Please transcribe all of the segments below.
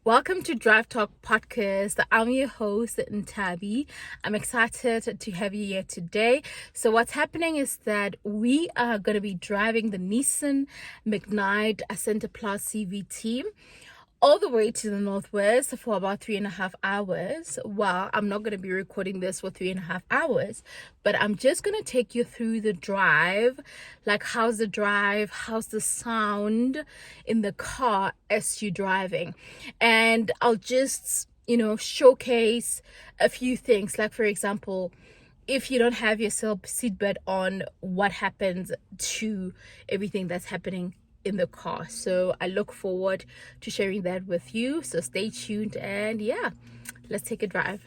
Welcome to Drive Talk Podcast. I'm your host, Ntabi. I'm excited to have you here today. So what's happening is that we are going to be driving the Nissan Magnite Acenta Plus CVT all the way to the northwest for about 3.5 hours. Well, I'm not going to be recording this for 3.5 hours, but I'm just going to take you through the drive. Like, how's the drive? How's the sound in the car as you're driving? And I'll just, showcase a few things. Like, for example, if you don't have your seatbelt on, what happens to everything that's happening in the car. So I look forward to sharing that with you. So stay tuned, and yeah, let's take a drive.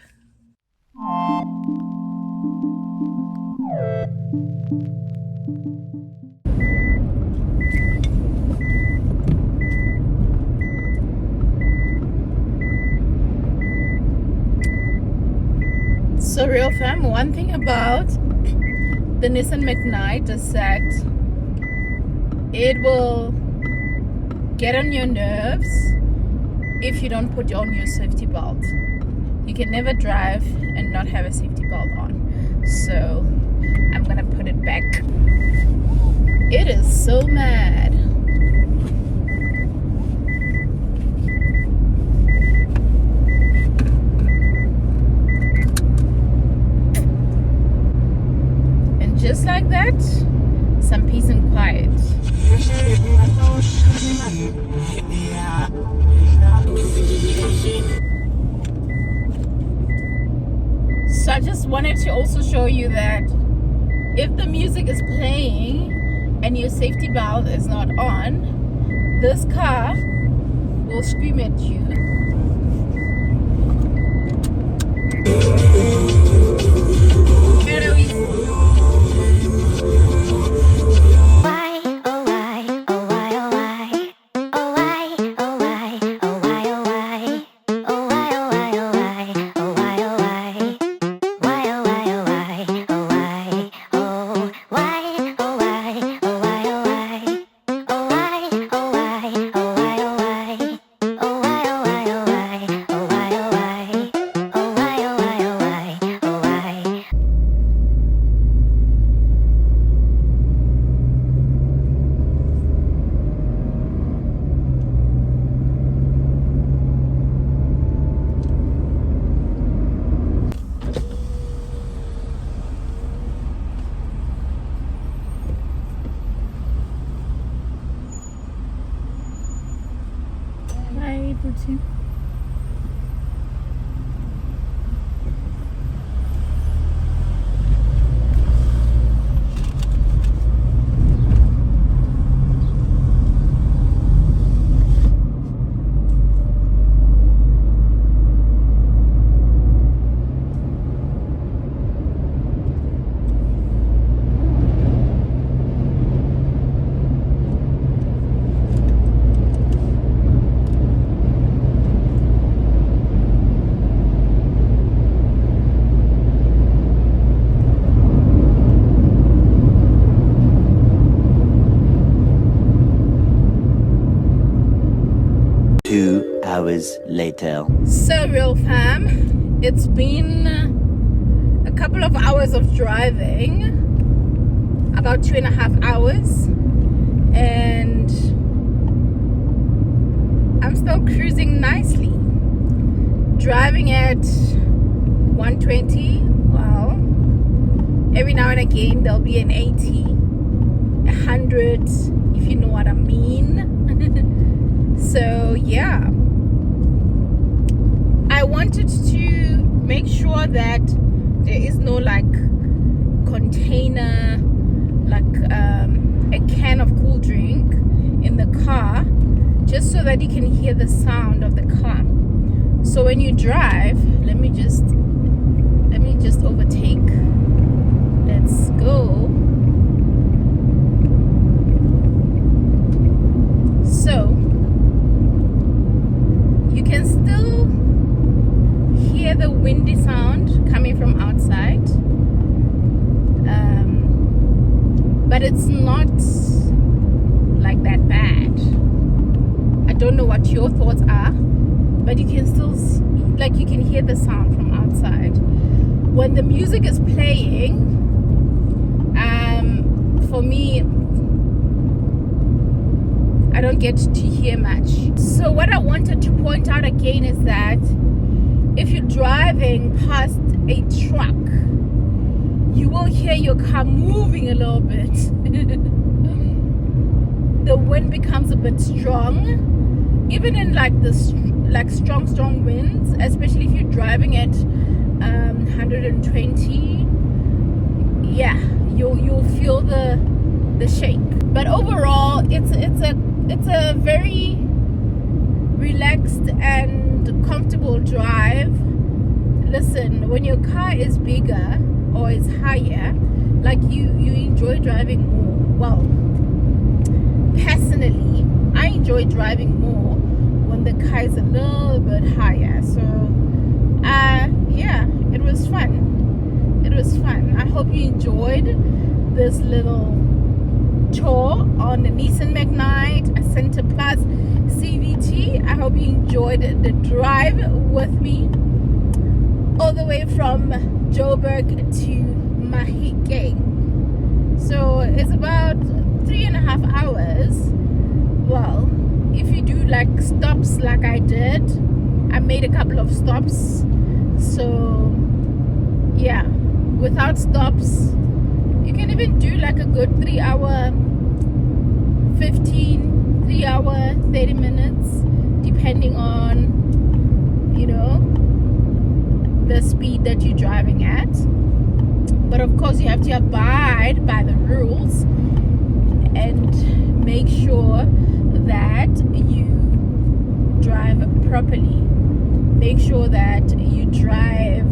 So real fam, one thing about the Nissan Magnite is that it will get on your nerves if you don't put on your safety belt. You can never drive and not have a safety belt on. So I'm gonna put it back. It is so mad. And just like that, some peace and quiet. So I just wanted to also show you that if the music is playing and your safety belt is not on, this car will scream at you. Hours later. So real fam, it's been a couple of hours of driving, about 2.5 hours, and I'm still cruising nicely, driving at 120. Well, every now and again there'll be an 80, 100, if you know what I mean. So yeah, I wanted to make sure that there is no container, a can of cool drink in the car, just so that you can hear the sound of the car. So when you drive, let me just overtake. Let's go. So you can still hear the windy sound coming from don't know what your thoughts are, but you can still you can hear the sound from outside. When the music is playing, for me, I don't get to hear much. So what I wanted to point out again is that if you're driving past a truck, you will hear your car moving a little bit. The wind becomes a bit strong, even in strong winds, especially if you're driving at 120. Yeah, you'll feel the shake. But overall, it's a very relaxed and comfortable drive. Listen, when your car is bigger or is higher, you enjoy driving more. Well, personally, I enjoy driving more when the car is a little bit higher. So yeah, it was fun. I hope you enjoyed this little tour on the Nissan Magnite Acenta Plus CVT. I hope you enjoyed the drive with me all the way from Joburg to Mahikeng. So it's about 3.5 hours. Well, if you do stops like I did, I made a couple of stops. So yeah, without stops, you can even do a good 3 hour 30 minutes, depending on the speed that you're driving at. But of course, you have to abide by the rules and make sure that you drive properly. Make sure that you drive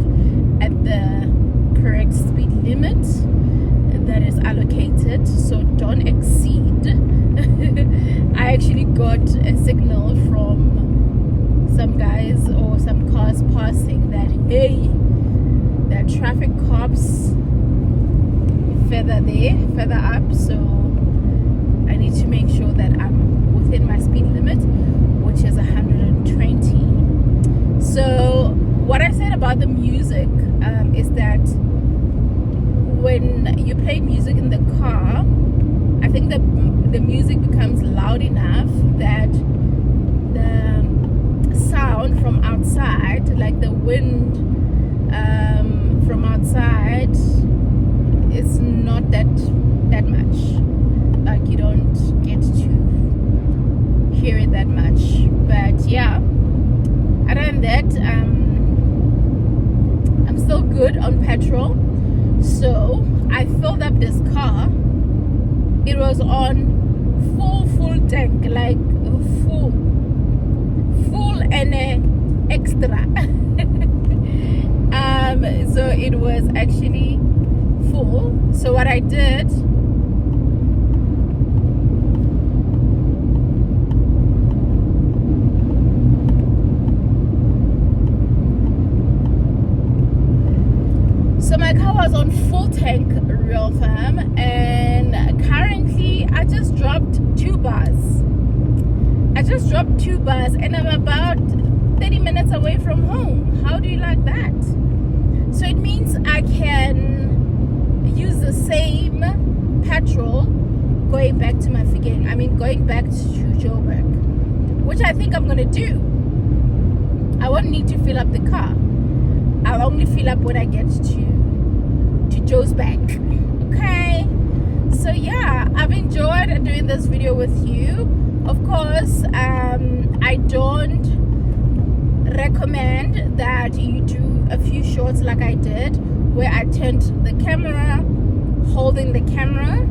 at the correct speed limit that is allocated, so don't exceed. I actually got a signal from some guys or some cars passing that, hey, there are traffic cops further up, so I need to make sure that I'm within my speed limit, which is 120. So what I said about the music is that when you play music in the car, I think the music becomes loud enough that the sound from outside, the wind from outside, is not that much. You don't get to hear it that much. But yeah, other than that, I'm still good on petrol. So I filled up this car. It was on full tank, full and extra. So it was actually full. So what I did, so my car was on full tank, real fam, and currently I just dropped 2 bars. And I'm about 30 minutes away from home. How do you like that? So it means I can use the same petrol going back to going back to Joburg, which I think I'm gonna do. I won't need to fill up the car. I'll only fill up when I get to Joburg. Okay, so yeah, I've enjoyed doing this video with you. Of course, I don't recommend that you do a few shots like I did, where I turned the camera, holding the camera.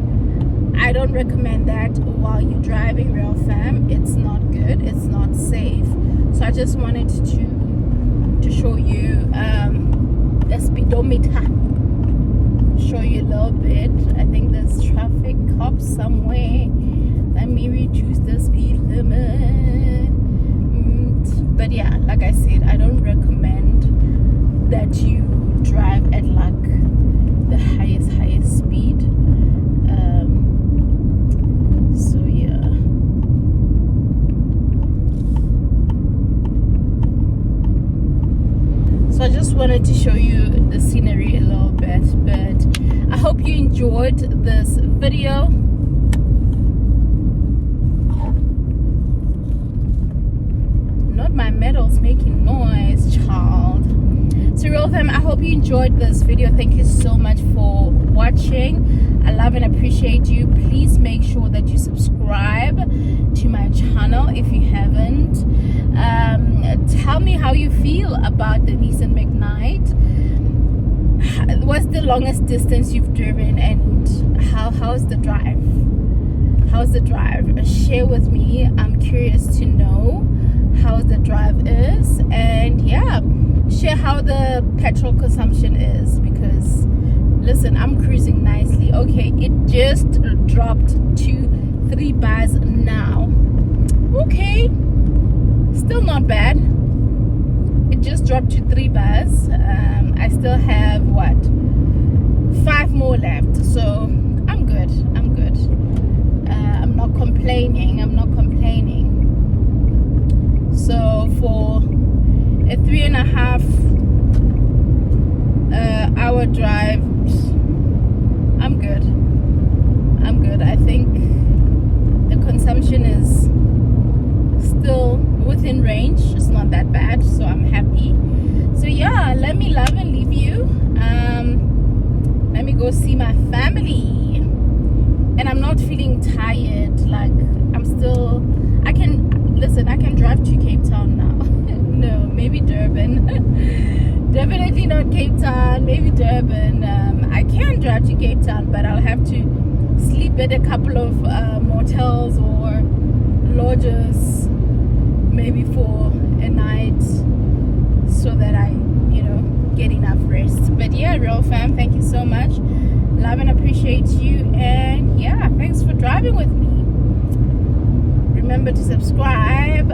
I don't recommend that while you're driving, real fam. It's not good, it's not safe. So I just wanted to show you the speedometer, show you a little bit. I think there's traffic cops somewhere. Let me reduce the speed limit. But yeah, like I said, I don't recommend that you drive at the highest speed. So yeah, just wanted to show you the scenery a little bit, but I hope you enjoyed this video. Not my metal's making noise, child. So real fam, I hope you enjoyed this video. Thank you so much for watching. I love and appreciate you. Please make sure that you subscribe to my channel if you haven't. Tell me how you feel about the Nissan Magnite. What's the longest distance you've driven, and how's the drive? How's the drive? Share with me. I'm curious to know how the drive is, and yeah, share how the petrol consumption is, because listen, I'm cruising nicely. Okay, it just dropped to 3 bars now. Okay, still not bad. It just dropped to 3 bars. I still have what, 5 more left, so I'm good. I'm good. I'm not complaining. So for a 3.5 hour drive, I'm good. I think the consumption is still within range. It's not that bad, so I'm happy. So yeah, let me love and leave you. Let me go see my family, and I'm not feeling tired. Like, I can drive to Cape Town now. No, maybe Durban. Definitely not Cape Town, maybe Durban. I can drive to Cape Town, but I'll have to sleep at a couple of motels or lodges, maybe for a night, so that I, get enough rest. But yeah, real fam, thank you so much. Love and appreciate you, and yeah, thanks for driving with me. Remember to subscribe,